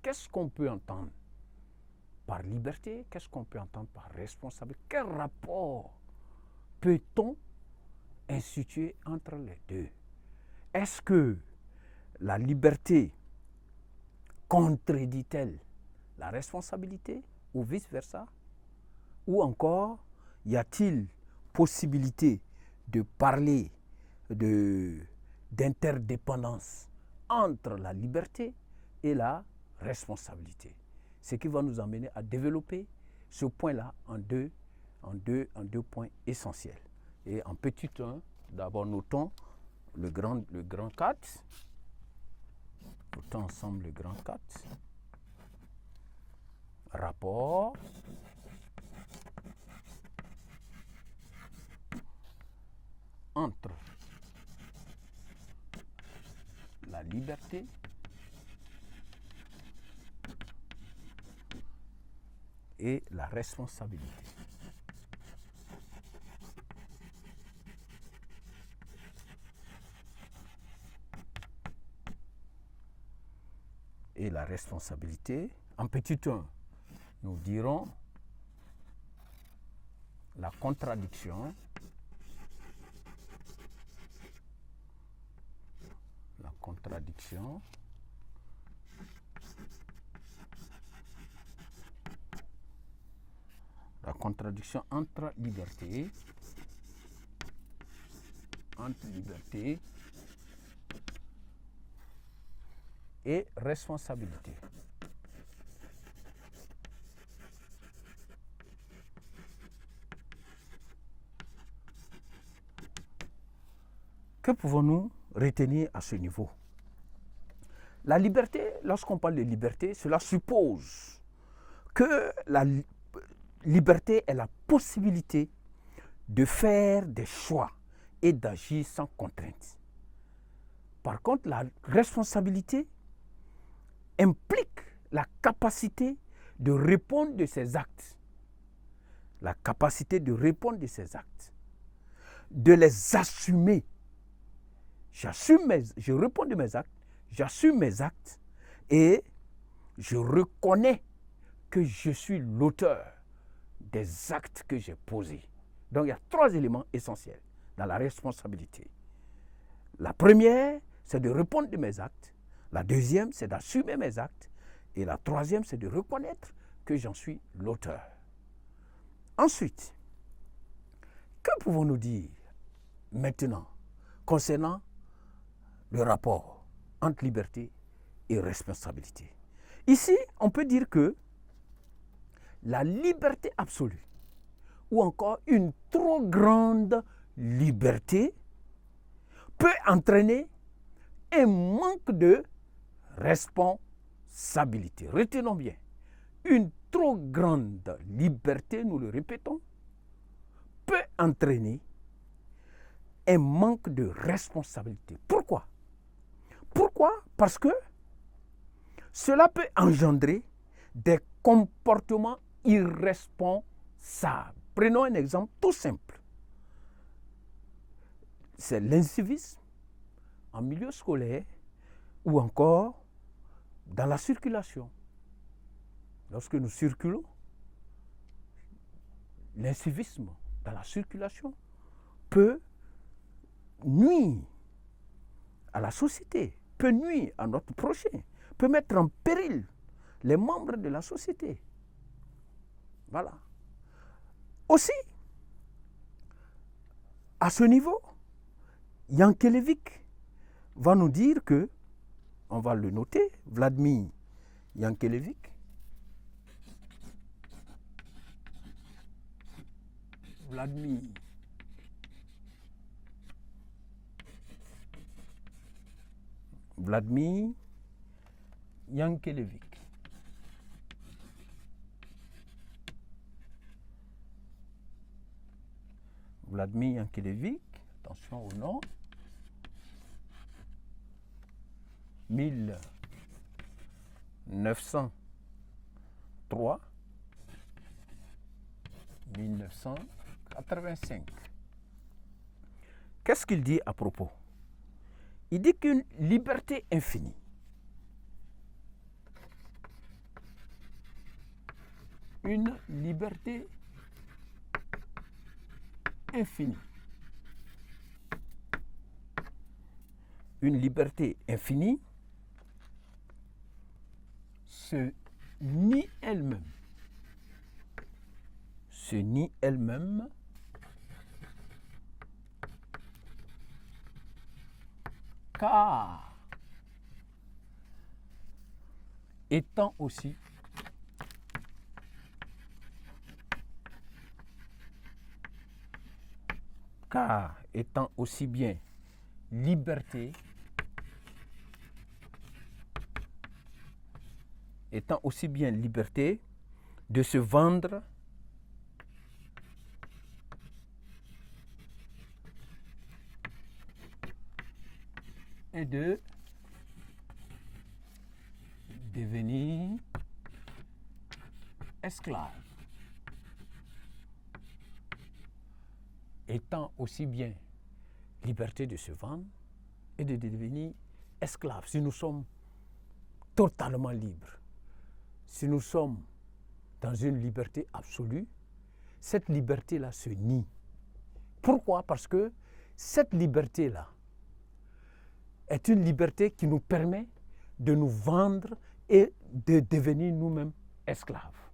qu'est-ce qu'on peut entendre par liberté? Qu'est-ce qu'on peut entendre par responsabilité? Quel rapport peut-on instituer entre les deux? Est-ce que la liberté contredit-elle la responsabilité ou vice-versa? Ou encore, y a-t-il possibilité de parler d'interdépendance entre la liberté et la responsabilité? Ce qui va nous amener à développer ce point-là en deux points essentiels. Et en petit 1, d'abord notons le grand 4. Notons ensemble le grand 4. Rapport entre la liberté et la responsabilité. Et la responsabilité, en petit 1, nous dirons la contradiction entre liberté et responsabilité. Que pouvons-nous retenir à ce niveau? La liberté, lorsqu'on parle de liberté, cela suppose que la liberté est la possibilité de faire des choix et d'agir sans contrainte. Par contre, la responsabilité implique la capacité de répondre de ses actes. La capacité de répondre de ses actes. De les assumer. Je réponds de mes actes, j'assume mes actes et je reconnais que je suis l'auteur des actes que j'ai posés. Donc il y a 3 éléments essentiels dans la responsabilité. La première, c'est de répondre de mes actes. La deuxième, c'est d'assumer mes actes. Et la troisième, c'est de reconnaître que j'en suis l'auteur. Ensuite, que pouvons-nous dire maintenant concernant le rapport entre liberté et responsabilité? Ici, on peut dire que la liberté absolue ou encore une trop grande liberté peut entraîner un manque de responsabilité. Retenons bien, une trop grande liberté, nous le répétons, peut entraîner un manque de responsabilité. Pourquoi? Pourquoi? Parce que cela peut engendrer des comportements irresponsables. Prenons un exemple tout simple. C'est l'incivisme en milieu scolaire ou encore dans la circulation. Lorsque nous circulons, l'incivisme dans la circulation peut nuire à la société, peut nuire à notre prochain, peut mettre en péril les membres de la société. Voilà. Aussi, à ce niveau, Yankelevich va nous dire que, on va le noter, Vladimir Yankelevich, Vladimir Yankelevich. Vladimir Yankelevich, attention au nom, 1903 1985. Qu'est-ce qu'il dit à propos? Il dit qu'une liberté infinie une liberté infinie. Une liberté infinie se nie elle-même. Se nie elle-même car étant aussi bien liberté, de se vendre et de devenir esclave. Étant aussi bien liberté de se vendre et de devenir esclave. Si nous sommes totalement libres, si nous sommes dans une liberté absolue, cette liberté-là se nie. Pourquoi? Parce que cette liberté-là est une liberté qui nous permet de nous vendre et de devenir nous-mêmes esclaves.